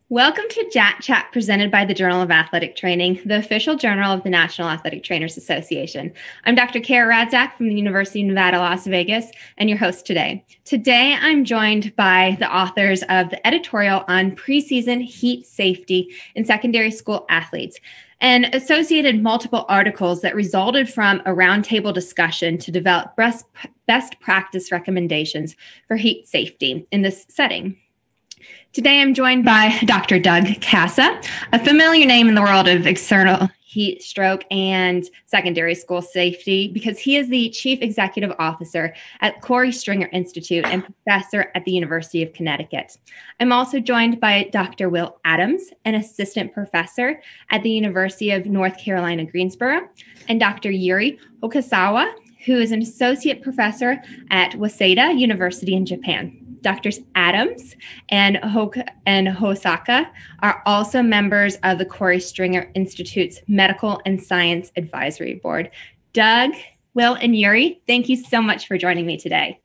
Welcome to JAT Chat presented by the Journal of Athletic Training, the official journal of the National Athletic Trainers Association. I'm Dr. Korey Radzak from the University of Nevada, Las Vegas, and your host today. Today, I'm joined by the authors of the editorial on preseason heat safety in secondary school athletes and associated multiple articles that resulted from a roundtable discussion to develop best practice recommendations for heat safety in this setting. Today, I'm joined by Dr. Doug Casa, a familiar name in the world of external heat stroke and secondary school safety because he is the Chief Executive Officer at Korey Stringer Institute and professor at the University of Connecticut. I'm also joined by Dr. Will Adams, an assistant professor at the University of North Carolina, Greensboro, and Dr. Yuri Hosokawa, who is an associate professor at Waseda University in Japan. Doctors Adams and Hosokawa are also members of the Korey Stringer Institute's Medical and Science Advisory Board. Doug, Will, and Yuri, thank you so much for joining me today.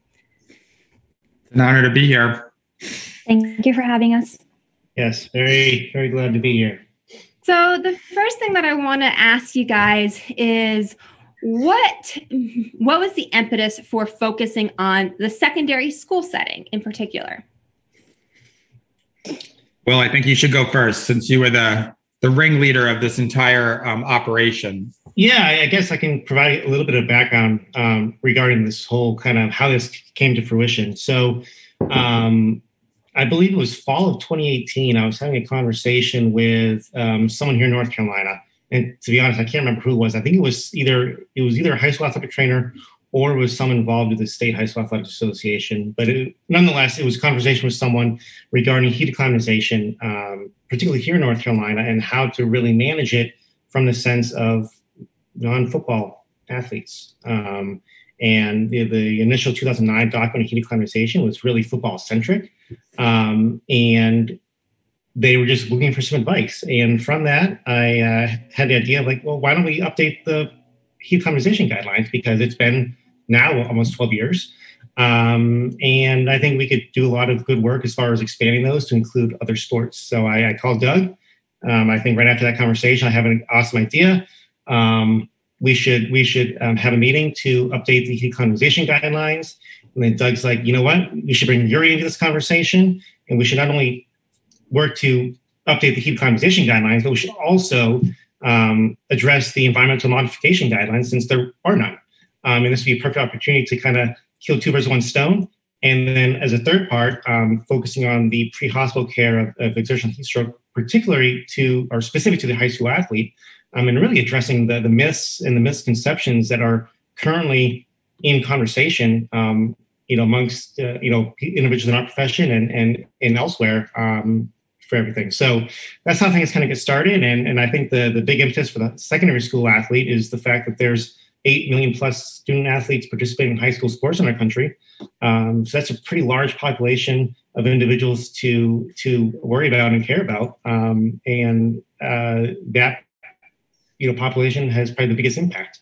It's an honor to be here. Thank you for having us. Yes, very, very glad to be here. So the first thing that I want to ask you guys is, what was the impetus for focusing on the secondary school setting in particular? Well, I think you should go first since you were the ringleader of this entire operation. Yeah, I guess I can provide a little bit of background regarding this whole kind of how this came to fruition. So I believe it was fall of 2018. I was having a conversation with someone here in North Carolina. And to be honest, I can't remember who it was. I think it was either a high school athletic trainer or it was someone involved with the State High School Athletic Association. But nonetheless, it was a conversation with someone regarding heat acclimatization, particularly here in North Carolina, and how to really manage it from the sense of non-football athletes. And the initial 2009 document of heat acclimatization was really football-centric. And they were just looking for some advice. And from that, I had the idea of why don't we update the heat acclimatization guidelines? Because it's been now almost 12 years. And I think we could do a lot of good work as far as expanding those to include other sports. So I called Doug. I think right after that conversation, I have an awesome idea. We should have a meeting to update the heat acclimatization guidelines. And then Doug's like, you know what? We should bring Yuri into this conversation. And we should not only work to update the heat acclimatization guidelines, but we should also address the environmental modification guidelines since there are none. And this would be a perfect opportunity to kind of kill two birds with one stone. And then as a third part, focusing on the pre-hospital care of exertional heat stroke, particularly specific to the high school athlete, and really addressing the myths and the misconceptions that are currently in conversation, amongst individuals in our profession and elsewhere. For everything. So that's how things kind of get started. And I think the big impetus for the secondary school athlete is the fact that there's 8 million plus student athletes participating in high school sports in our country. So that's a pretty large population of individuals to worry about and care about. That population has probably the biggest impact.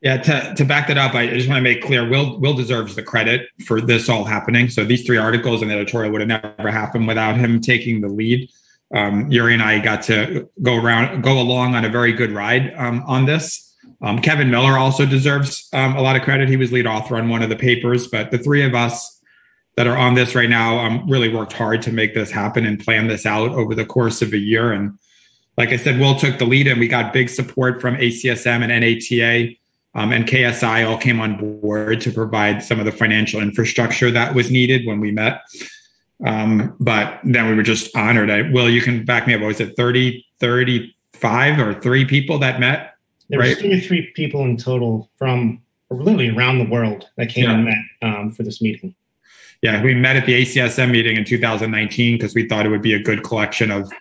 Yeah, to back that up, I just want to make clear, Will deserves the credit for this all happening. So these 3 articles and the editorial would have never happened without him taking the lead. Yuri and I got to go along on a very good ride on this. Kevin Miller also deserves a lot of credit. He was lead author on one of the papers, but the 3 of us that are on this right now really worked hard to make this happen and plan this out over the course of a year. And like I said, Will took the lead and we got big support from ACSM and NATA. And KSI all came on board to provide some of the financial infrastructure that was needed when we met. But then we were just honored. Will, you can back me up. What was it, 30, 35 or 3 people that met? There were 33 people in total from literally around the world that came and met for this meeting. Yeah, we met at the ACSM meeting in 2019 because we thought it would be a good collection of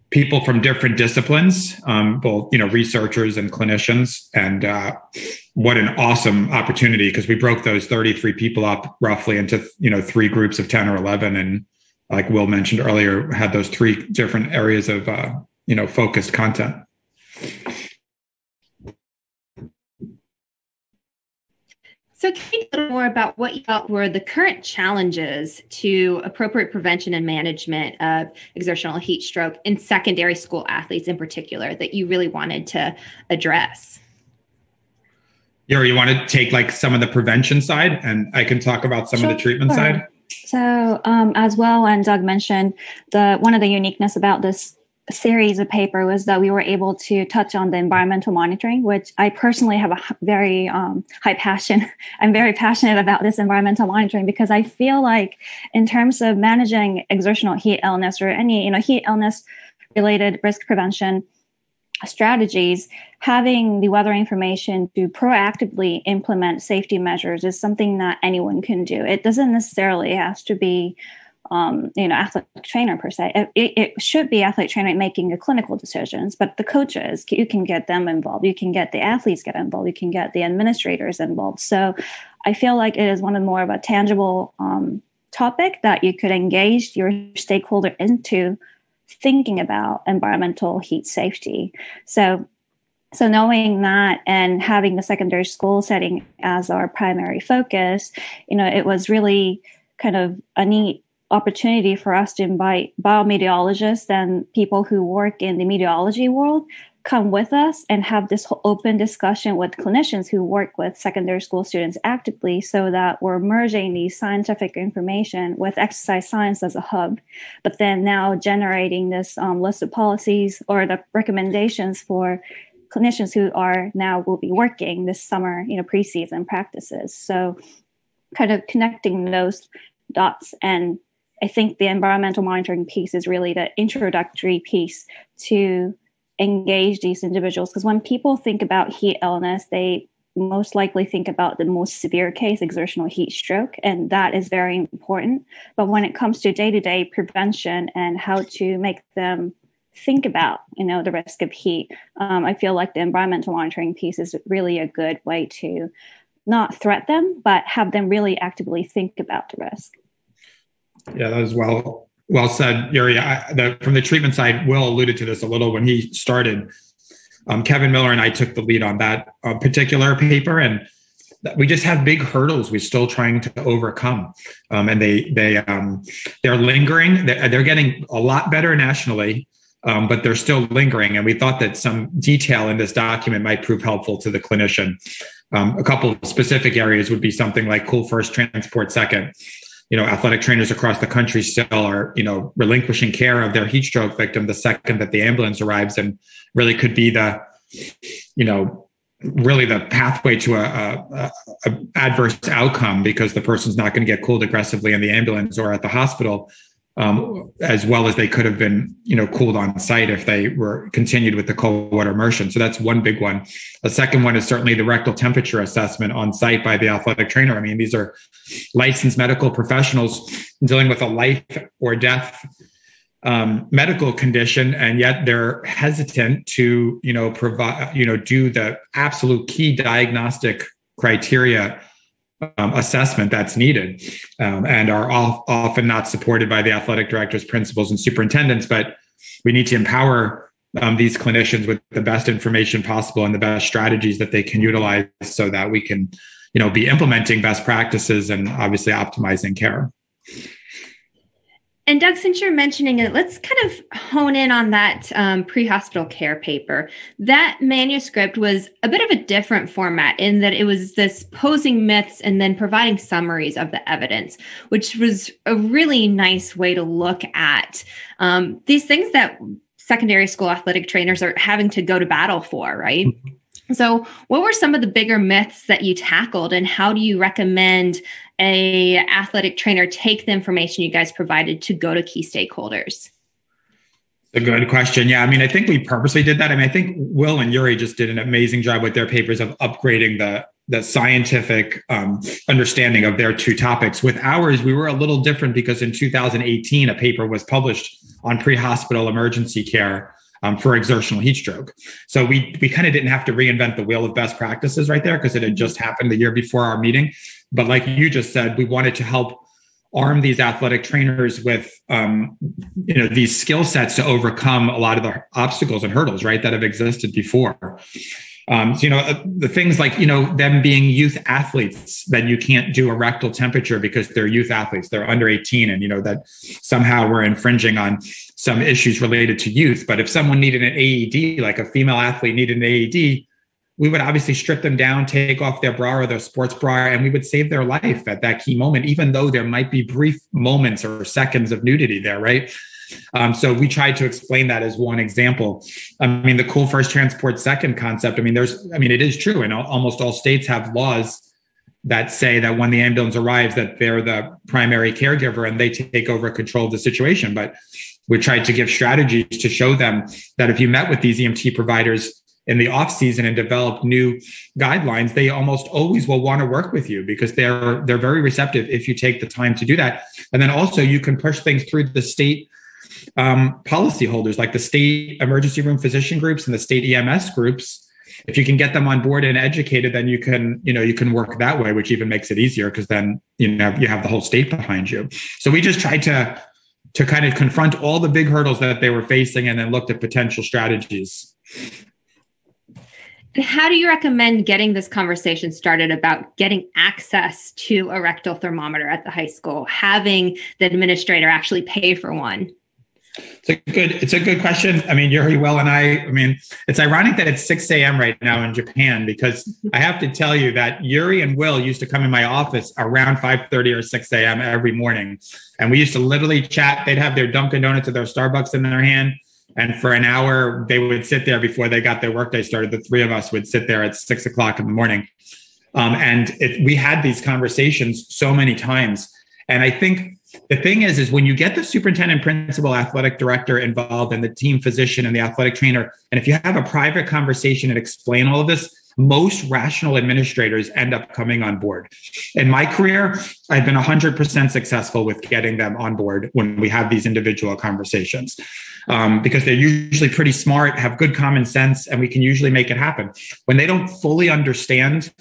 people from different disciplines, both researchers and clinicians, and what an awesome opportunity because we broke those 33 people up roughly into 3 groups of 10 or 11, and like Will mentioned earlier, had those 3 different areas of focused content. So can you tell me more about what you felt were the current challenges to appropriate prevention and management of exertional heat stroke in secondary school athletes in particular that you really wanted to address? Yuri, you want to take like some of the prevention side, and I can talk about some of the treatment side? So as well, and Doug mentioned, one of the uniqueness about this series of paper was that we were able to touch on the environmental monitoring, which I personally have a very high passion. I'm very passionate about this environmental monitoring because I feel like in terms of managing exertional heat illness or any heat illness related risk prevention strategies, having the weather information to proactively implement safety measures is something that anyone can do. It doesn't necessarily have to be athletic trainer per se. It should be athlete trainer making the clinical decisions, but the coaches, you can get them involved. You can get the athletes get involved. You can get the administrators involved. So I feel like it is one of more of a tangible topic that you could engage your stakeholder into thinking about environmental heat safety. So knowing that and having the secondary school setting as our primary focus, it was really kind of a neat opportunity for us to invite biometeorologists and people who work in the meteorology world come with us and have this open discussion with clinicians who work with secondary school students actively, so that we're merging the scientific information with exercise science as a hub, but then now generating this list of policies or the recommendations for clinicians who will be working this summer, preseason practices. So kind of connecting those dots. And I think the environmental monitoring piece is really the introductory piece to engage these individuals. Because when people think about heat illness, they most likely think about the most severe case, exertional heat stroke, and that is very important. But when it comes to day-to-day prevention and how to make them think about, the risk of heat, I feel like the environmental monitoring piece is really a good way to not threat them, but have them really actively think about the risk. Yeah, that was well said, Yuri. From the treatment side, Will alluded to this a little when he started. Kevin Miller and I took the lead on that particular paper, and we just have big hurdles we're still trying to overcome. And they're lingering. They're getting a lot better nationally, but they're still lingering. And we thought that some detail in this document might prove helpful to the clinician. A couple of specific areas would be something like cool first, transport second. Athletic trainers across the country still are, relinquishing care of their heat stroke victim the second that the ambulance arrives, and really could be the pathway to a adverse outcome, because the person's not going to get cooled aggressively in the ambulance or at the hospital, as well as they could have been, cooled on site if they were continued with the cold water immersion. So that's one big one. A second one is certainly the rectal temperature assessment on site by the athletic trainer. I mean, these are licensed medical professionals dealing with a life or death medical condition, and yet they're hesitant to, provide, do the absolute key diagnostic criteria assessment that's needed, and are often not supported by the athletic directors, principals, and superintendents. But we need to empower these clinicians with the best information possible and the best strategies that they can utilize, so that we can, be implementing best practices and obviously optimizing care. And Doug, since you're mentioning it, let's kind of hone in on that pre-hospital care paper. That manuscript was a bit of a different format in that it was this posing myths and then providing summaries of the evidence, which was a really nice way to look at these things that secondary school athletic trainers are having to go to battle for, right? Mm-hmm. So what were some of the bigger myths that you tackled, and how do you recommend a athletic trainer take the information you guys provided to go to key stakeholders? A good question. Yeah, I mean, I think we purposely did that. I mean, I think Will and Yuri just did an amazing job with their papers of upgrading the scientific understanding of their two topics. With ours, we were a little different because in 2018, a paper was published on pre-hospital emergency care for exertional heat stroke. So we kind of didn't have to reinvent the wheel of best practices right there, because it had just happened the year before our meeting. But like you just said, we wanted to help arm these athletic trainers with, these skill sets to overcome a lot of the obstacles and hurdles, right, that have existed before. The things like, them being youth athletes, that you can't do a rectal temperature because they're youth athletes, they're under 18, and, that somehow we're infringing on some issues related to youth. But if someone needed an AED, like a female athlete needed an AED, we would obviously strip them down, take off their bra or their sports bra, and we would save their life at that key moment, even though there might be brief moments or seconds of nudity there, right? So we tried to explain that as one example. The cool first transport second concept, it is true. And almost all states have laws that say that when the ambulance arrives, that they're the primary caregiver and they take over control of the situation. But we tried to give strategies to show them that if you met with these EMT providers in the off season and develop new guidelines, they almost always will want to work with you because they're very receptive if you take the time to do that. And then also you can push things through the state policyholders, like the state emergency room physician groups and the state EMS groups. If you can get them on board and educated, then you can work that way, which even makes it easier because then you have the whole state behind you. So we just tried to kind of confront all the big hurdles that they were facing and then looked at potential strategies. How do you recommend getting this conversation started about getting access to a rectal thermometer at the high school, having the administrator actually pay for one? It's a good question. Yuri, Will, and it's ironic that it's 6 a.m. right now in Japan, because I have to tell you that Yuri and Will used to come in my office around 5:30 or 6 a.m. every morning. And we used to literally chat. They'd have their Dunkin' Donuts or their Starbucks in their hand. And for an hour, they would sit there before they got their workday started. The three of us would sit there at 6 o'clock in the morning. We had these conversations so many times. And I think the thing is when you get the superintendent, principal, athletic director involved and the team physician and the athletic trainer, and if you have a private conversation and explain all of this, most rational administrators end up coming on board. In my career, I've been 100% successful with getting them on board when we have these individual conversations, because they're usually pretty smart, have good common sense, and we can usually make it happen. When they don't fully understand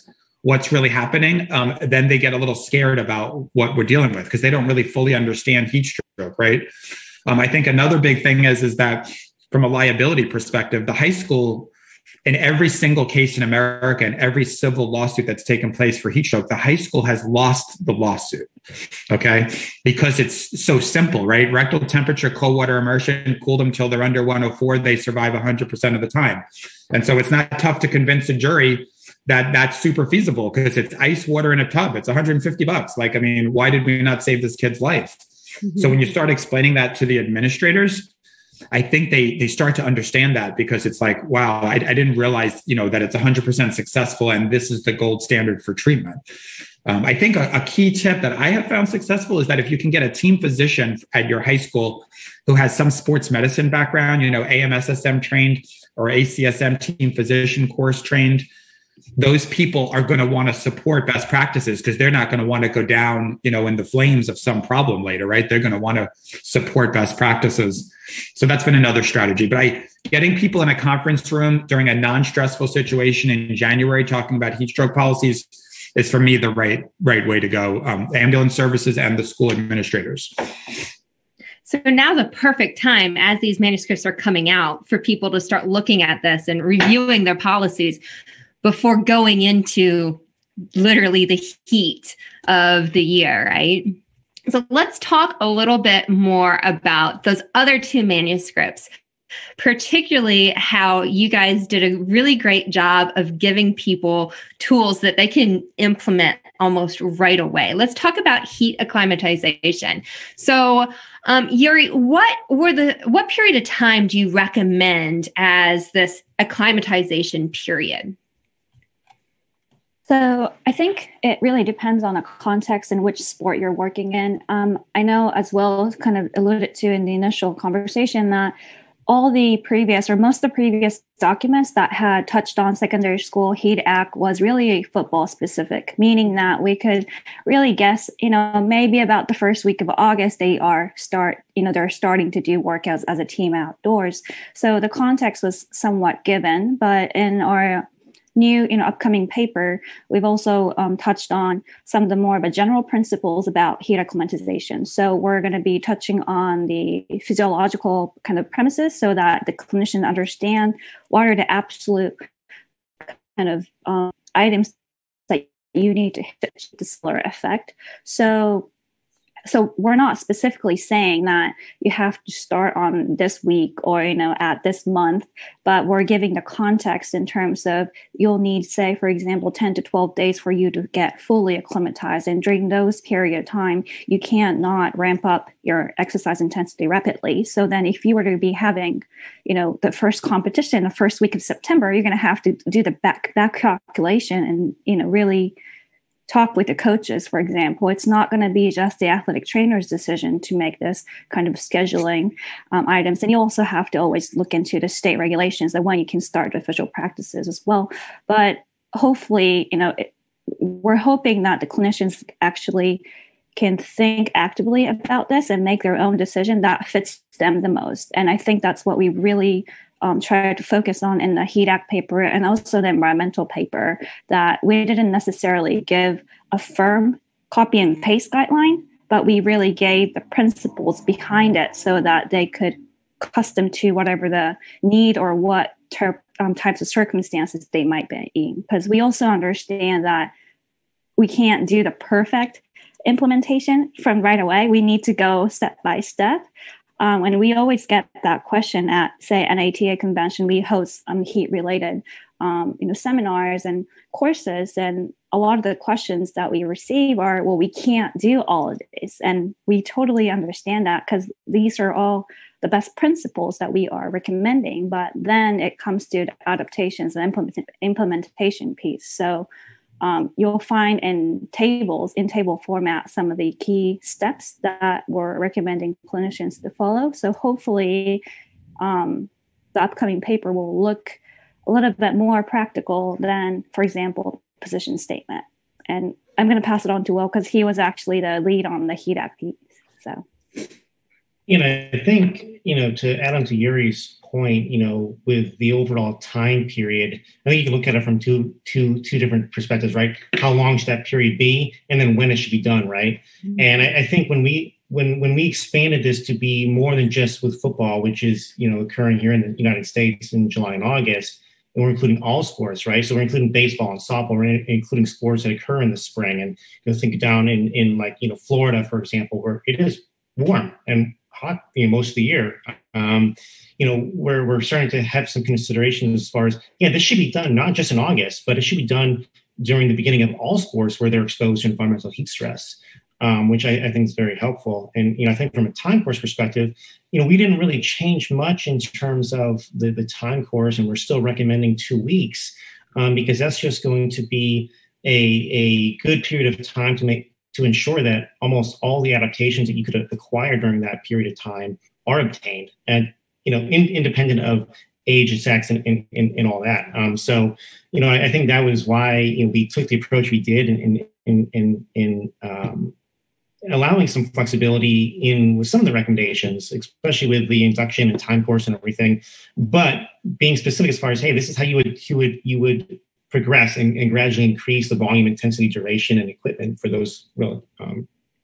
what's really happening, then they get a little scared about what we're dealing with because they don't really fully understand heat stroke, right? I think another big thing is that from a liability perspective, the high school, in every single case in America and every civil lawsuit that's taken place for heat stroke, the high school has lost the lawsuit, okay? Because it's so simple, right? Rectal temperature, cold water immersion, cool them till they're under 104, they survive 100% of the time. And so it's not tough to convince a jury that that's super feasible because it's ice water in a tub. It's $150. Why did we not save this kid's life? Mm-hmm. So when you start explaining that to the administrators, I think they start to understand that because it's like, wow, I didn't realize, that it's 100% successful and this is the gold standard for treatment. I think a key tip that I have found successful is that if you can get a team physician at your high school who has some sports medicine background, AMSSM trained or ACSM team physician course trained, those people are going to want to support best practices because they're not going to want to go down, in the flames of some problem later, right? They're going to want to support best practices. So that's been another strategy. But getting people in a conference room during a non-stressful situation in January, talking about heat stroke policies is for me the right way to go. Ambulance services and the school administrators. So now's a perfect time as these manuscripts are coming out for people to start looking at this and reviewing their policies before going into literally the heat of the year, right? So let's talk a little bit more about those other two manuscripts, particularly how you guys did a really great job of giving people tools that they can implement almost right away. Let's talk about heat acclimatization. So, Yuri, what period of time do you recommend as this acclimatization period? So I think it really depends on the context in which sport you're working in. I know, as well, kind of alluded to in the initial conversation, that all the previous or most of the previous documents that had touched on secondary school heat act was really football specific, meaning that we could really guess, maybe about the first week of August, they're starting to do workouts as a team outdoors. So the context was somewhat given, but in our new, upcoming paper, we've also touched on some of the more of a general principles about heat acclimatization. So we're going to be touching on the physiological kind of premises so that the clinician understand what are the absolute kind of items that you need to hit the solar effect. So we're not specifically saying that you have to start on this week or, at this month, but we're giving the context in terms of you'll need, say, for example, 10 to 12 days for you to get fully acclimatized. And during those period of time, you can't not ramp up your exercise intensity rapidly. So then if you were to be having, the first competition, the first week of September, you're going to have to do the back calculation and, really talk with the coaches, for example. It's not going to be just the athletic trainer's decision to make this kind of scheduling items. And you also have to always look into the state regulations and when you can start official practices as well. But hopefully, we're hoping that the clinicians actually can think actively about this and make their own decision that fits them the most. And I think that's what we really try to focus on in the HEDAC paper and also the environmental paper, that we didn't necessarily give a firm copy and paste guideline, but we really gave the principles behind it so that they could custom to whatever the need or what types of circumstances they might be in. Because we also understand that we can't do the perfect implementation from right away. We need to go step by step. And we always get that question at, say, an ATA convention. We host heat-related, seminars and courses, and a lot of the questions that we receive are, well, we can't do all of this. And we totally understand that because these are all the best principles that we are recommending. But then it comes to the adaptations and implementation piece. So you'll find in table format, some of the key steps that we're recommending clinicians to follow. So hopefully the upcoming paper will look a little bit more practical than, for example, position statement. And I'm going to pass it on to Will because he was actually the lead on the HEDAC piece. So, I think, to add on to Yuri's point, with the overall time period, I think you can look at it from two different perspectives, right? How long should that period be, and then when it should be done, right? Mm-hmm. And I think when we expanded this to be more than just with football, which is occurring here in the United States in July and August, and we're including all sports, right? So we're including baseball and softball, we're including sports that occur in the spring, and think down in like Florida, for example, where it is warm and hot most of the year. We're starting to have some considerations as far as, this should be done not just in August, but it should be done during the beginning of all sports where they're exposed to environmental heat stress, which I think is very helpful. And, I think from a time course perspective, we didn't really change much in terms of the time course, and we're still recommending 2 weeks because that's just going to be a good period of time to ensure that almost all the adaptations that you could acquire during that period of time are obtained, and independent of age and sex and all that. So I think that was why we took the approach we did in allowing some flexibility with some of the recommendations, especially with the induction and time course and everything, but being specific as far as, hey, this is how you would progress and gradually increase the volume, intensity, duration, and equipment for those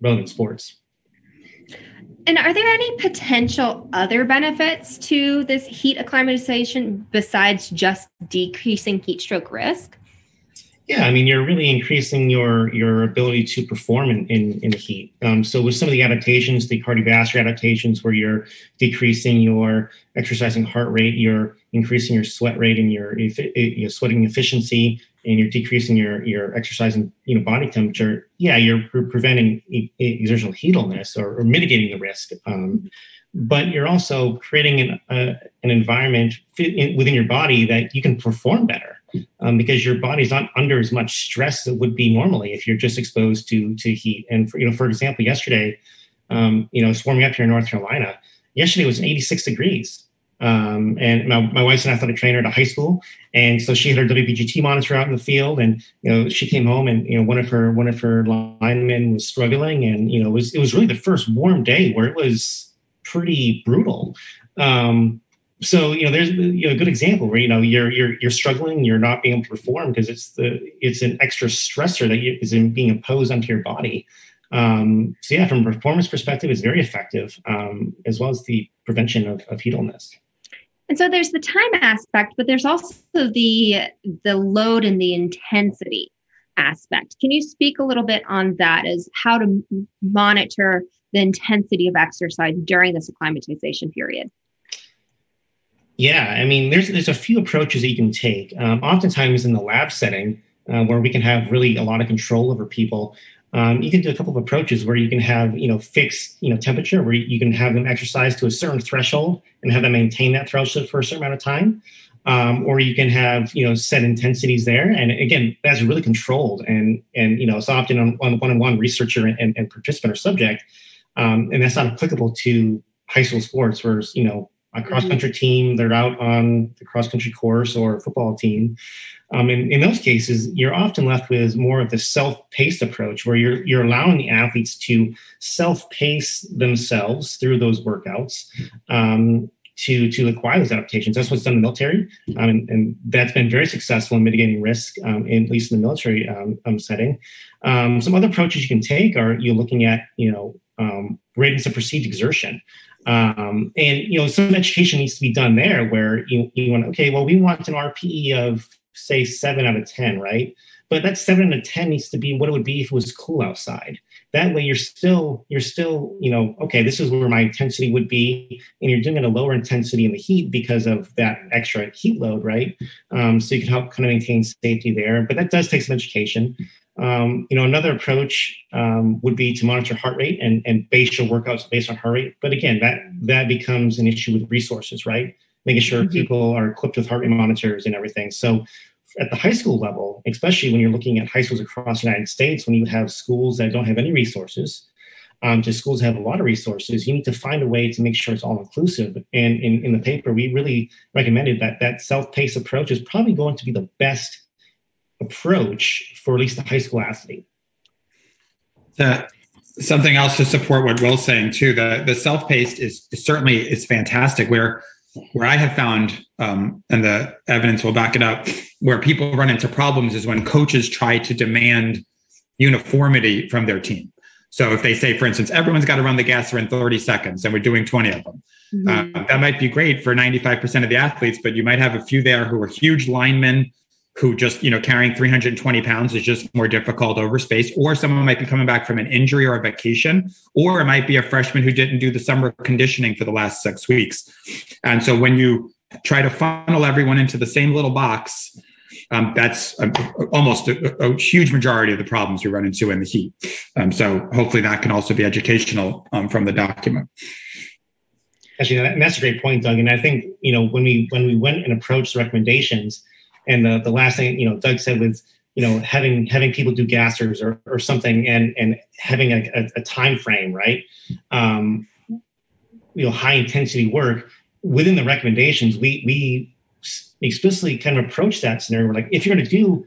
relevant sports. And are there any potential other benefits to this heat acclimatization besides just decreasing heat stroke risk? Yeah, you're really increasing your ability to perform in the heat. So with some of the adaptations, the cardiovascular adaptations, where you're decreasing your exercising heart rate, you're increasing your sweat rate and your sweating efficiency, and you're decreasing your exercising body temperature. Yeah, you're preventing exertional heat illness or mitigating the risk. But you're also creating an environment within your body that you can perform better. Because your body's not under as much stress as it would be normally if you're just exposed to heat. And for example, yesterday, it's warming up here in North Carolina. Yesterday was 86 degrees. And my wife's an athletic trainer at a high school, and so she had her WBGT monitor out in the field, and she came home, and one of her linemen was struggling, and it was really the first warm day where it was pretty brutal. So there's a good example where you're struggling, you're not being able to perform because it's an extra stressor that is being imposed onto your body. So yeah, from a performance perspective, it's very effective, as well as the prevention of heat illness. And so there's the time aspect, but there's also the load and the intensity aspect. Can you speak a little bit on that, as how to monitor the intensity of exercise during this acclimatization period? Yeah, I mean, there's a few approaches that you can take. Oftentimes in the lab setting, where we can have really a lot of control over people, you can do a couple of approaches where you can have, fixed, temperature, where you can have them exercise to a certain threshold and have them maintain that threshold for a certain amount of time. Or you can have, set intensities there. And again, that's really controlled. And it's often on one-on-one researcher and participant or subject. And that's not applicable to high school sports, whereas, a cross-country team, they're out on the cross-country course, or a football team. In those cases, you're often left with more of the self-paced approach, where you're allowing the athletes to self-pace themselves through those workouts to acquire those adaptations. That's what's done in the military, and that's been very successful in mitigating risk, at least in the military setting. Some other approaches you can take are looking at ratings of perceived exertion. And some education needs to be done there, where you want, we want an RPE of, say, 7 out of 10, right? But that 7 out of 10 needs to be what it would be if it was cool outside. That way you're still, this is where my intensity would be, and you're doing it at a lower intensity in the heat because of that extra heat load, right? So you can help kind of maintain safety there, but that does take some education. Another approach would be to monitor heart rate and base your workouts based on heart rate. But again, that becomes an issue with resources, right? Making sure people are equipped with heart rate monitors and everything. So at the high school level, especially when you're looking at high schools across the United States, when you have schools that don't have any resources, to schools that have a lot of resources, you need to find a way to make sure it's all inclusive. And in the paper, we really recommended that self-paced approach is probably going to be the best approach for at least the high school athlete. Something else to support what Will's saying too, the self-paced is certainly fantastic. Where I have found, and the evidence will back it up, where people run into problems is when coaches try to demand uniformity from their team. So if they say, for instance, everyone's got to run the gasser in 30 seconds and we're doing 20 of them, that might be great for 95% of the athletes, but you might have a few there who are huge linemen who just, carrying 320 pounds is just more difficult over space, or someone might be coming back from an injury or a vacation, or it might be a freshman who didn't do the summer conditioning for the last 6 weeks. And so when you try to funnel everyone into the same little box, that's almost a huge majority of the problems you run into in the heat. So hopefully that can also be educational from the document. Actually, that's a great point, Doug. And I think, when we went and approached the recommendations, and the last thing, Doug said was, having people do gassers or something, and having a time frame, right? High intensity work within the recommendations. We explicitly kind of approach that scenario. We're like, if you're going to do,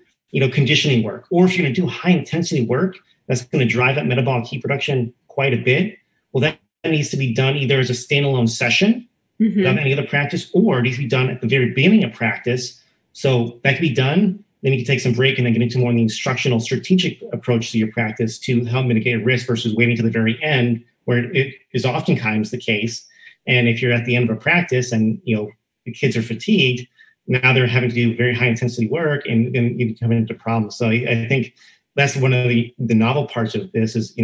conditioning work, or if you're going to do high intensity work that's going to drive up metabolic heat production quite a bit, well, that needs to be done either as a standalone session without any other practice, or it needs to be done at the very beginning of practice. So that can be done. Then you can take some break and then get into more of the instructional strategic approach to your practice to help mitigate risk, versus waiting to the very end, where it is oftentimes the case. And if you're at the end of a practice and, the kids are fatigued, now they're having to do very high intensity work, and then you come into problems. So I think that's one of the novel parts of this is,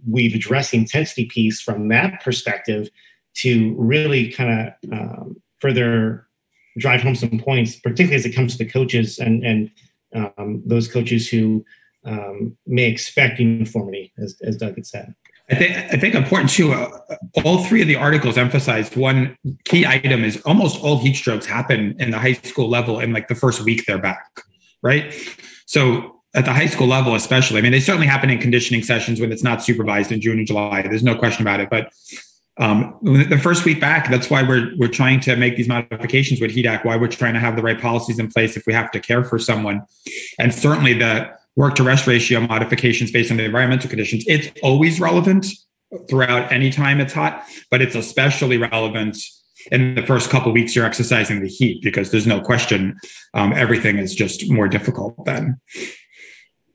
we've addressed the intensity piece from that perspective to really kind of further drive home some points, particularly as it comes to the coaches and those coaches who may expect uniformity, as Doug had said. I think important too, all three of the articles emphasized one key item is almost all heat strokes happen in the high school level in like the first week they're back, right? So at the high school level especially, they certainly happen in conditioning sessions when it's not supervised in June and July. There's no question about it. But the first week back, that's why we're trying to make these modifications with HEDAC, why we're trying to have the right policies in place if we have to care for someone. And certainly the work to rest ratio modifications based on the environmental conditions, it's always relevant throughout any time it's hot, but it's especially relevant in the first couple of weeks you're exercising the heat, because there's no question everything is just more difficult then.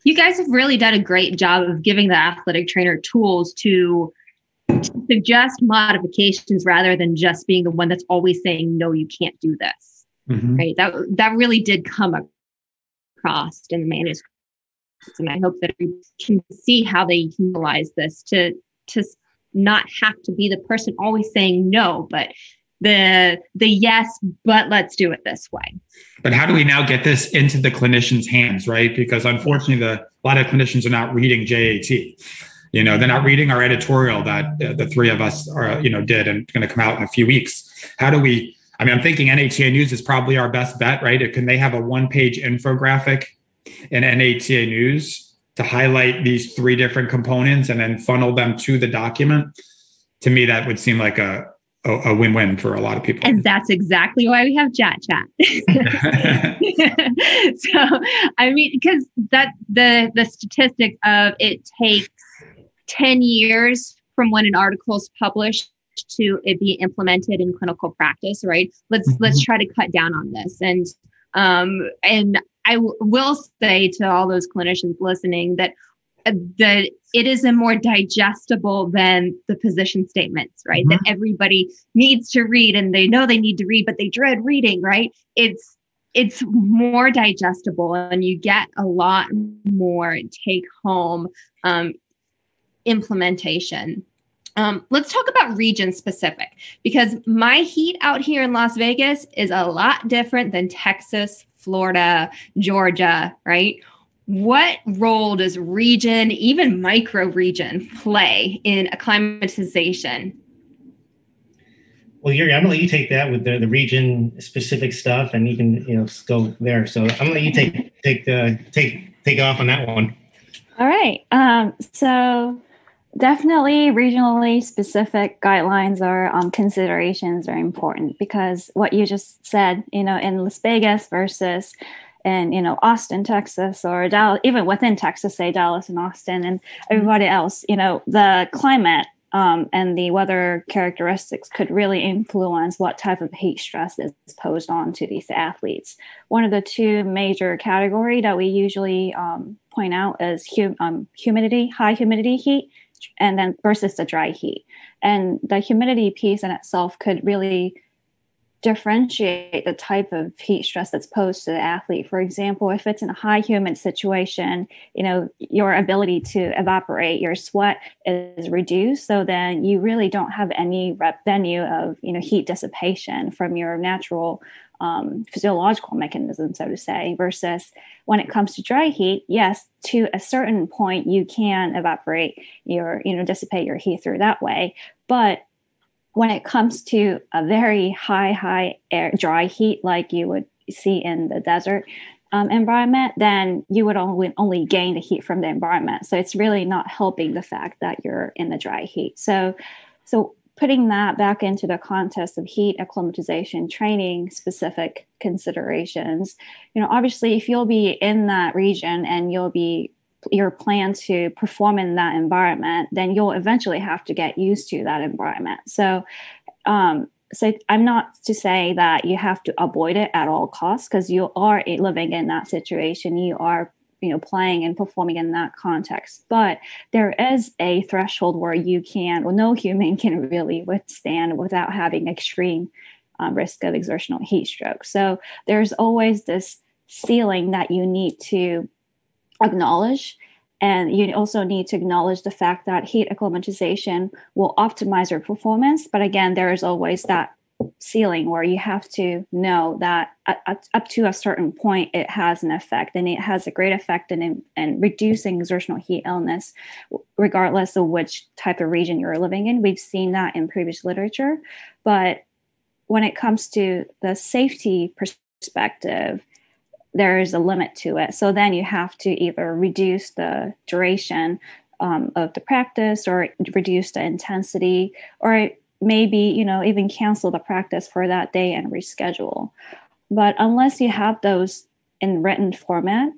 You guys have really done a great job of giving the athletic trainer tools to suggest modifications rather than just being the one that's always saying, no, you can't do this. Mm-hmm. Right. That really did come across in the manuscript. And I hope that we can see how they utilize this to not have to be the person always saying no, but the yes, but let's do it this way. But how do we now get this into the clinician's hands, right? Because unfortunately, a lot of clinicians are not reading JAT. They're not reading our editorial that the three of us are, did and going to come out in a few weeks. How do we? I mean, I'm thinking NATA News is probably our best bet, right? Can they have a one-page infographic in NATA News to highlight these three different components and then funnel them to the document? To me, that would seem like a win-win for a lot of people. And that's exactly why we have JAT. So, I mean, because the statistic of it takes 10 years from when an article is published to it be implemented in clinical practice, right? Let's try to cut down on this. And I will say to all those clinicians listening that it is more digestible than the position statements, right? That everybody needs to read and they know they need to read, but they dread reading, right? It's more digestible and you get a lot more take home implementation. Let's talk about region specific, because my heat out here in Las Vegas is a lot different than Texas, Florida, Georgia, right? What role does region, even micro region, play in acclimatization? Well, Yuri, I'm gonna let you take that with the region specific stuff, and you can go there. So I'm gonna let you take off on that one. All right. So definitely regionally specific guidelines or considerations are important, because what you just said, in Las Vegas versus in, Austin, Texas, or Dallas, even within Texas, say Dallas and Austin and everybody else, the climate and the weather characteristics could really influence what type of heat stress is posed on to these athletes. One of the two major categories that we usually point out is humidity, high humidity heat, and then versus the dry heat. And the humidity piece in itself could really differentiate the type of heat stress that's posed to the athlete. For example, if it's in a high humid situation, your ability to evaporate, your sweat is reduced. So then you really don't have any venue of, heat dissipation from your natural physiological mechanism, so to say, versus when it comes to dry heat, yes, to a certain point, you can evaporate dissipate your heat through that way. But when it comes to a very high air, dry heat, like you would see in the desert environment, then you would only gain the heat from the environment. So it's really not helping the fact that you're in the dry heat. So putting that back into the context of heat acclimatization training specific considerations, obviously if you'll be in that region and your plan to perform in that environment, then you'll eventually have to get used to that environment. So I'm not to say that you have to avoid it at all costs, because you are living in that situation. You are playing and performing in that context. But there is a threshold where no human can really withstand without having extreme risk of exertional heat stroke. So there's always this ceiling that you need to acknowledge. And you also need to acknowledge the fact that heat acclimatization will optimize your performance. But again, there is always that ceiling where you have to know that up to a certain point, it has an effect, and it has a great effect in reducing exertional heat illness, regardless of which type of region you're living in. We've seen that in previous literature. But when it comes to the safety perspective, there is a limit to it. So then you have to either reduce the duration of the practice, or reduce the intensity, or maybe, even cancel the practice for that day and reschedule. But unless you have those in written format,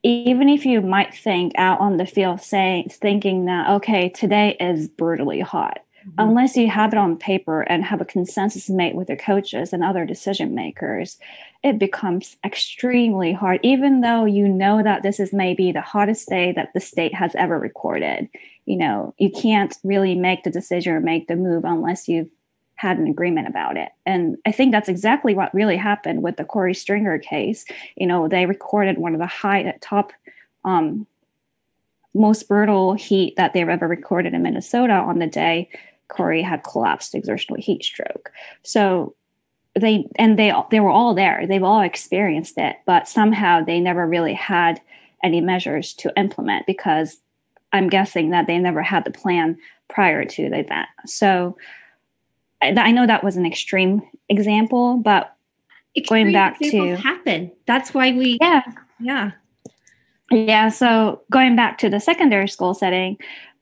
even if you might think out on the field thinking that, okay, today is brutally hot, unless you have it on paper and have a consensus made with the coaches and other decision makers, it becomes extremely hard, even though you know that this is maybe the hottest day that the state has ever recorded. You can't really make the decision or make the move unless you've had an agreement about it. And I think that's exactly what really happened with the Korey Stringer case. They recorded one of the top most brutal heat that they've ever recorded in Minnesota on the day Korey had collapsed exertional heat stroke. So they were all there. They've all experienced it, but somehow they never really had any measures to implement, because I'm guessing that they never had the plan prior to the event. So I know that was an extreme example, but going back to happen. That's why we Yeah. So going back to the secondary school setting,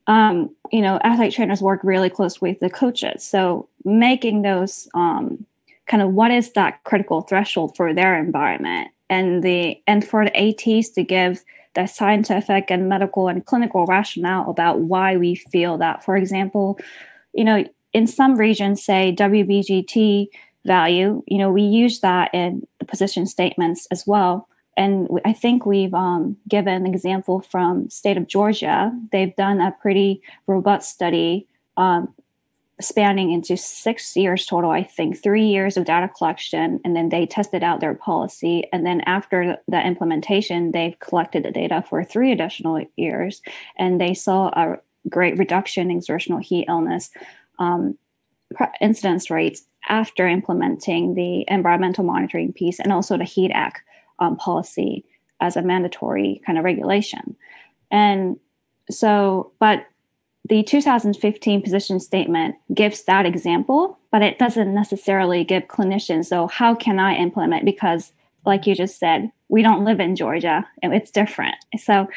athletic trainers work really close with the coaches. So making those kind of what is that critical threshold for their environment, and for the ATs to give the scientific and medical and clinical rationale about why we feel that. For example, in some regions, say WBGT value, we use that in the position statements as well. And I think we've given an example from state of Georgia. They've done a pretty robust study spanning into 6 years total, I think 3 years of data collection, and then they tested out their policy. And then after the implementation, they've collected the data for 3 additional years, and they saw a great reduction in exertional heat illness incidence rates after implementing the environmental monitoring piece and also the HEAT Act policy as a mandatory kind of regulation. And so, but the 2015 position statement gives that example, but it doesn't necessarily give clinicians, so how can I implement? Because like you just said, we don't live in Georgia and it's different. And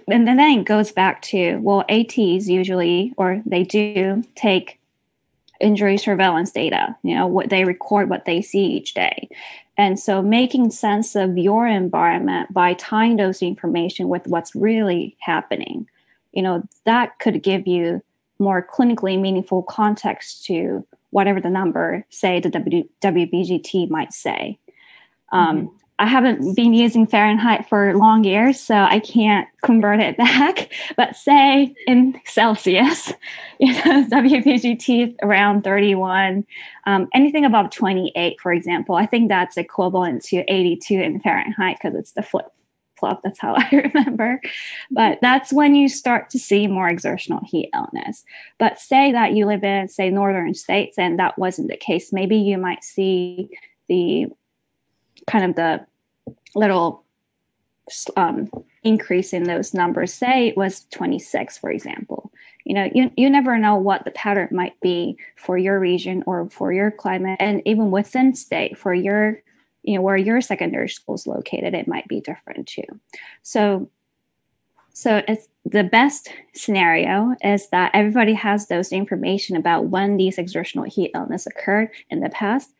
then it goes back to, well, ATs usually, or they do take injury surveillance data, what they record, what they see each day. And so making sense of your environment by tying those information with what's really happening, that could give you more clinically meaningful context to whatever the number, say, the WBGT might say. I haven't been using Fahrenheit for long years, so I can't convert it back. But say in Celsius, WBGT is around 31. Anything above 28, for example, I think that's equivalent to 82 in Fahrenheit because it's the flip-flop. That's how I remember. But that's when you start to see more exertional heat illness. But say that you live in, say, northern states, and that wasn't the case. Maybe you might see the kind of the little increase in those numbers. Say it was 26, for example. You never know what the pattern might be for your region or for your climate, and even within state for your, where your secondary school is located, it might be different too. So it's the best scenario is that everybody has those information about when these exertional heat illness occurred in the past.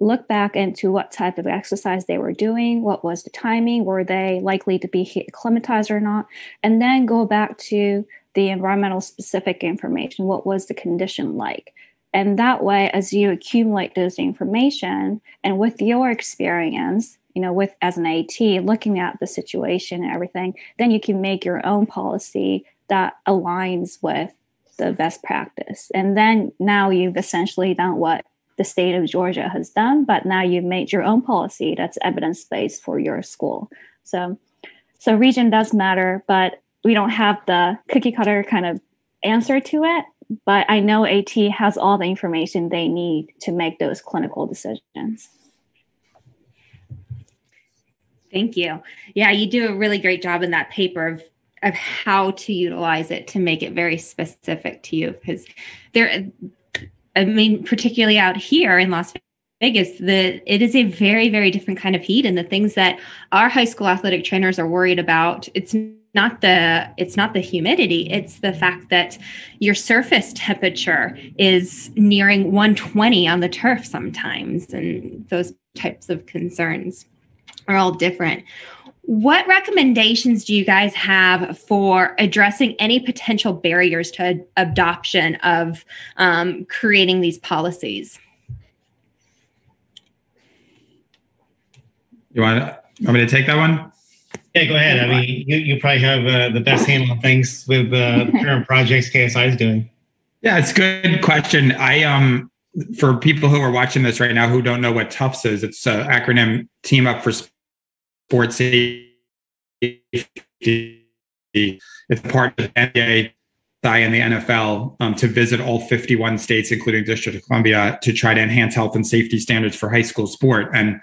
Look back into what type of exercise they were doing, what was the timing, were they likely to be heat acclimatized or not, and then go back to the environmental specific information. What was the condition like? And that way, as you accumulate those information and with your experience, with as an AT, looking at the situation and everything, then you can make your own policy that aligns with the best practice. And then now you've essentially done what the state of Georgia has done, but now you've made your own policy that's evidence-based for your school. So region does matter, but we don't have the cookie cutter kind of answer to it. But I know AT has all the information they need to make those clinical decisions. Thank you. Yeah, you do a really great job in that paper of how to utilize it to make it very specific to you, because particularly out here in Las Vegas, it is a very, very different kind of heat, and the things that our high school athletic trainers are worried about, it's not the humidity, it's the fact that your surface temperature is nearing 120 on the turf sometimes, and those types of concerns are all different. What recommendations do you guys have for addressing any potential barriers to adoption of creating these policies? You want me to take that one? Yeah, go ahead. I mean, you probably have the best handle on things with the current projects KSI is doing. Yeah, it's a good question. For people who are watching this right now who don't know what TUFS is, it's an acronym Team Up for Sports Safety. It's part of the NBA and the NFL to visit all 51 states, including District of Columbia, to try to enhance health and safety standards for high school sport. And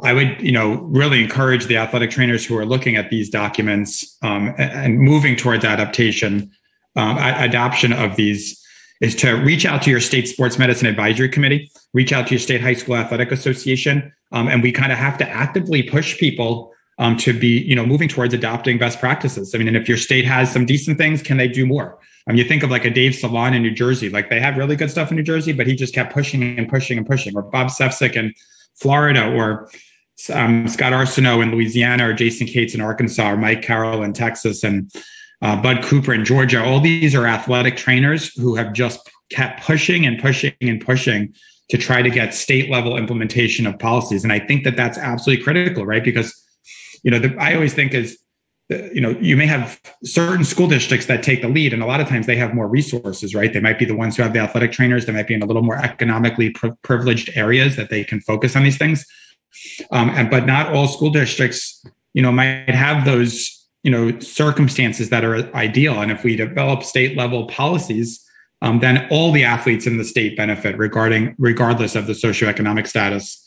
I would, really encourage the athletic trainers who are looking at these documents and moving towards adoption of these is to reach out to your state sports medicine advisory committee, reach out to your state high school athletic association. And we kind of have to actively push people to be, moving towards adopting best practices. I mean, and if your state has some decent things, can they do more? You think of like a Dave Salon in New Jersey, like they have really good stuff in New Jersey, but he just kept pushing and pushing and pushing. Or Bob Sefcik in Florida, or Scott Arsenault in Louisiana, or Jason Cates in Arkansas, or Mike Carroll in Texas, and Bud Cooper in Georgia. All these are athletic trainers who have just kept pushing and pushing and pushing to try to get state level implementation of policies. And I think that that's absolutely critical, right? Because, I always think is, you may have certain school districts that take the lead, and a lot of times they have more resources, right? They might be the ones who have the athletic trainers. They might be in a little more economically privileged areas that they can focus on these things. But not all school districts, might have those, circumstances that are ideal. And if we develop state level policies, then all the athletes in the state benefit regardless of the socioeconomic status.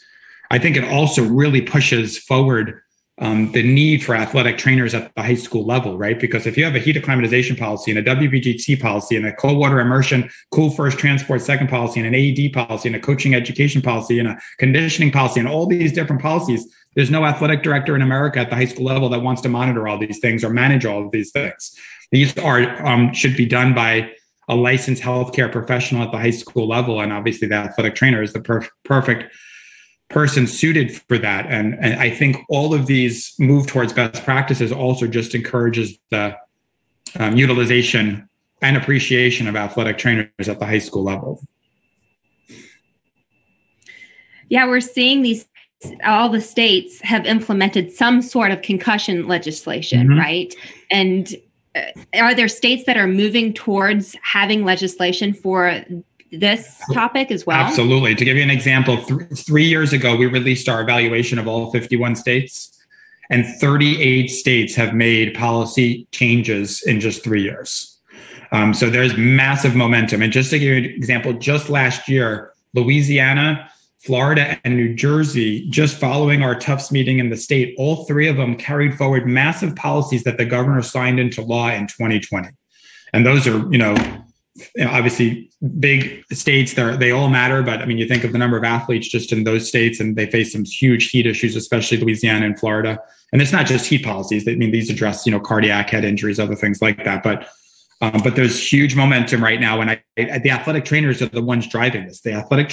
I think it also really pushes forward the need for athletic trainers at the high school level, right? Because if you have a heat acclimatization policy and a WBGT policy and a cold water immersion, cool first transport second policy and an AED policy and a coaching education policy and a conditioning policy and all these different policies, there's no athletic director in America at the high school level that wants to monitor all these things or manage all of these things. These are should be done by a licensed healthcare professional at the high school level. And obviously the athletic trainer is the perfect person suited for that. And I think all of these move towards best practices also just encourages the utilization and appreciation of athletic trainers at the high school level. Yeah, we're seeing all the states have implemented some sort of concussion legislation, right? And are there states that are moving towards having legislation for this topic as well? Absolutely. To give you an example, 3 years ago, we released our evaluation of all 51 states, and 38 states have made policy changes in just 3 years. So there's massive momentum. And just to give you an example, just last year, Louisiana, Florida, and New Jersey, just following our TUFS meeting in the state, all three of them carried forward massive policies that the governor signed into law in 2020. And those are, obviously big states, they all matter. But I mean, you think of the number of athletes just in those states, and they face some huge heat issues, especially Louisiana and Florida. And it's not just heat policies. I mean, these address, cardiac, head injuries, other things like that. But there's huge momentum right now. And the athletic trainers are the ones driving this. The athletic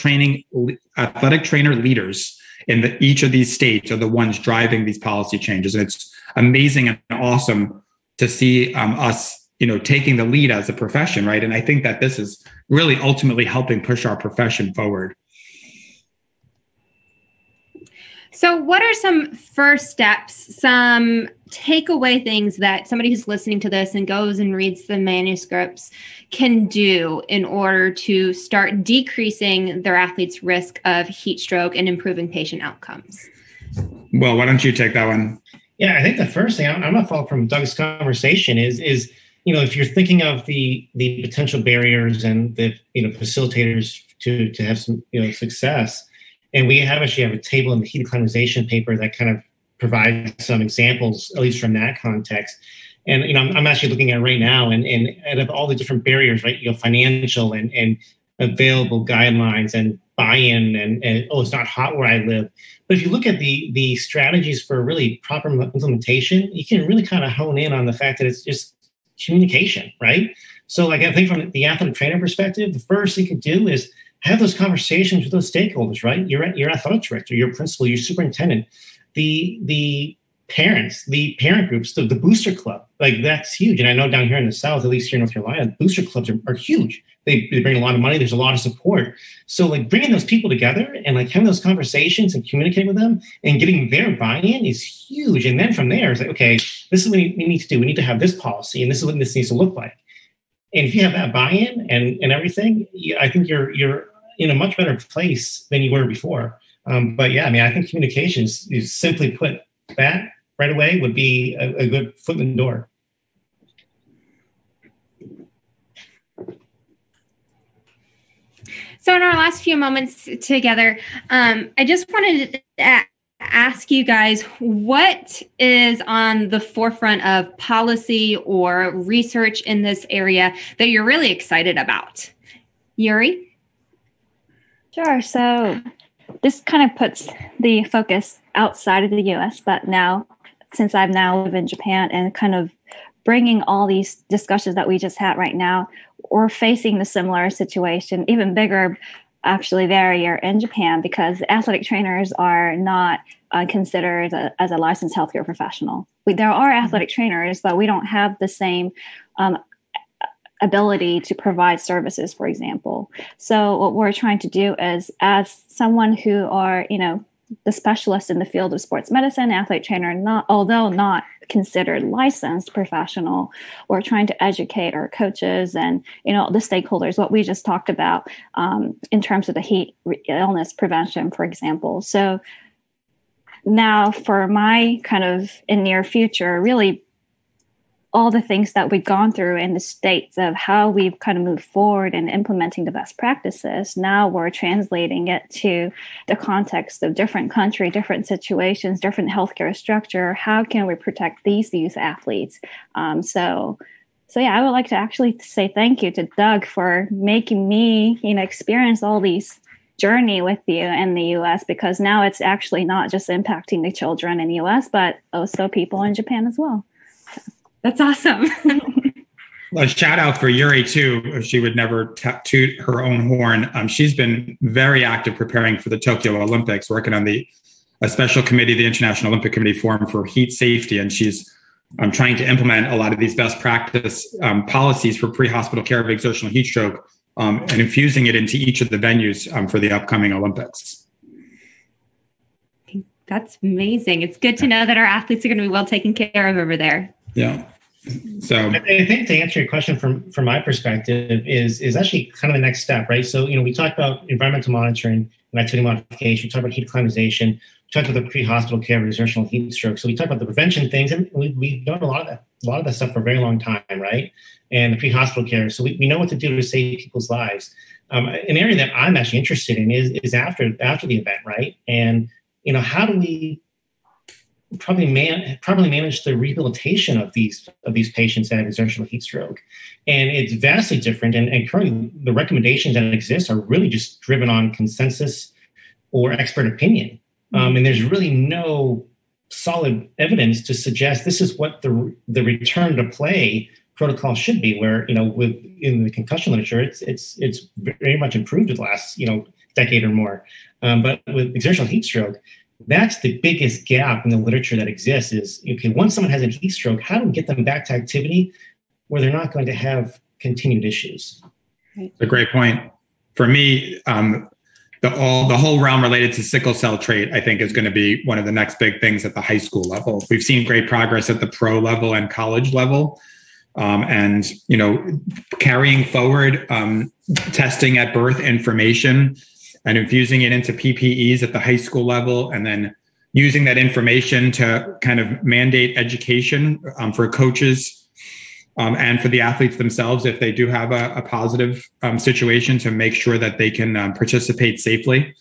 trainer leaders in each of these states are the ones driving these policy changes. And it's amazing and awesome to see us, taking the lead as a profession, right? And I think that this is really ultimately helping push our profession forward. So what are some first steps, some takeaway things that somebody who's listening to this and goes and reads the manuscripts can do in order to start decreasing their athletes' risk of heat stroke and improving patient outcomes? Well, why don't you take that one? Yeah, I think the first thing I'm going to follow from Doug's conversation is if you're thinking of the potential barriers and the facilitators to have some success, and we actually have a table in the heat acclimatization paper that kind of provides some examples, at least from that context. And I'm actually looking at it right now, and out of all the different barriers, right, financial and available guidelines and buy-in and it's not hot where I live. But if you look at the strategies for really proper implementation, you can really kind of hone in on the fact that it's just communication, right? So I think from the athletic trainer perspective, the first thing you can do is have those conversations with those stakeholders, right? Your athletic director, your principal, your superintendent, the parents, the parent groups, the booster club, like that's huge. And I know down here in the South, at least here in North Carolina, booster clubs are huge. They bring a lot of money. There's a lot of support. So like bringing those people together and like having those conversations and communicating with them and getting their buy-in is huge. And then from there, it's like, okay, this is what we need to do. We need to have this policy, and this is what this needs to look like. And if you have that buy-in and everything, I think you're in a much better place than you were before. But yeah, I mean, I think communications, you simply put, that right away would be a good foot in the door. So in our last few moments together, I just wanted to ask you guys, what is on the forefront of policy or research in this area that you're really excited about? Yuri? Sure. So this kind of puts the focus outside of the U.S., but now, since I've now lived in Japan and kind of bringing all these discussions that we just had right now, we're facing the similar situation, even bigger, actually, there in Japan, because athletic trainers are not considered as a licensed healthcare professional. There are athletic trainers, but we don't have the same ability to provide services, for example. So what we're trying to do is, as someone who are, the specialist in the field of sports medicine, athlete trainer, although not considered licensed professional, we're trying to educate our coaches and, the stakeholders, what we just talked about in terms of the heat illness prevention, for example. So now for my kind of in near future, really all the things that we've gone through in the States of how we've kind of moved forward in implementing the best practices. Now we're translating it to the context of different country, different situations, different healthcare structure. How can we protect these youth athletes? So yeah, I would like to actually say thank you to Doug for making me, experience all these journey with you in the U.S., because now it's actually not just impacting the children in the U.S., but also people in Japan as well. That's awesome. Well, a shout out for Yuri too. She would never toot her own horn. She's been very active preparing for the Tokyo Olympics, working on a special committee, the International Olympic Committee formed for heat safety. And she's trying to implement a lot of these best practice policies for pre-hospital care of exertional heat stroke and infusing it into each of the venues for the upcoming Olympics. That's amazing. It's good to know that our athletes are going to be well taken care of over there. Yeah. So I think to answer your question from my perspective is actually kind of the next step, right? So, we talked about environmental monitoring and activity modification. We talked about heat acclimatization. We talked about the pre-hospital care of exertional heat stroke. So we talked about the prevention things, and we've done a lot of that stuff for a very long time, right? And the pre-hospital care. So we know what to do to save people's lives. An area that I'm actually interested in is after the event, right? And how do we probably manage the rehabilitation of these patients that have exertional heat stroke? And it's vastly different. And currently, the recommendations that exist are really just driven on consensus or expert opinion. And there's really no solid evidence to suggest this is what the return to play protocol should be. Where in the concussion literature, it's very much improved in the last decade or more. But with exertional heat stroke, that's the biggest gap in the literature that exists is, okay, once someone has a heat stroke, how do we get them back to activity where they're not going to have continued issues? A great point. For me, the whole realm related to sickle cell trait, I think, is going to be one of the next big things at the high school level. We've seen great progress at the pro level and college level. And carrying forward testing at birth information and infusing it into PPEs at the high school level, and then using that information to kind of mandate education for coaches and for the athletes themselves if they do have a positive situation, to make sure that they can participate safely.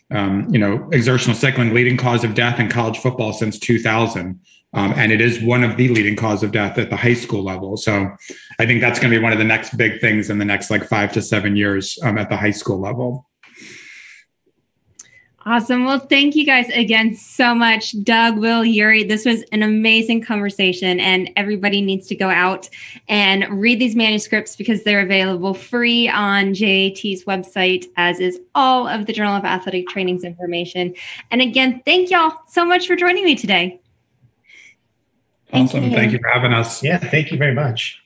Exertional cycling, leading cause of death in college football since 2000. And it is one of the leading cause of death at the high school level. So I think that's going to be one of the next big things in the next 5 to 7 years at the high school level. Awesome. Well, thank you guys again so much, Doug, Will, Yuri. This was an amazing conversation, and everybody needs to go out and read these manuscripts because they're available free on JAT's website, as is all of the Journal of Athletic Training's information. And again, thank y'all so much for joining me today. Awesome. Thank you for having us. Yeah, thank you very much.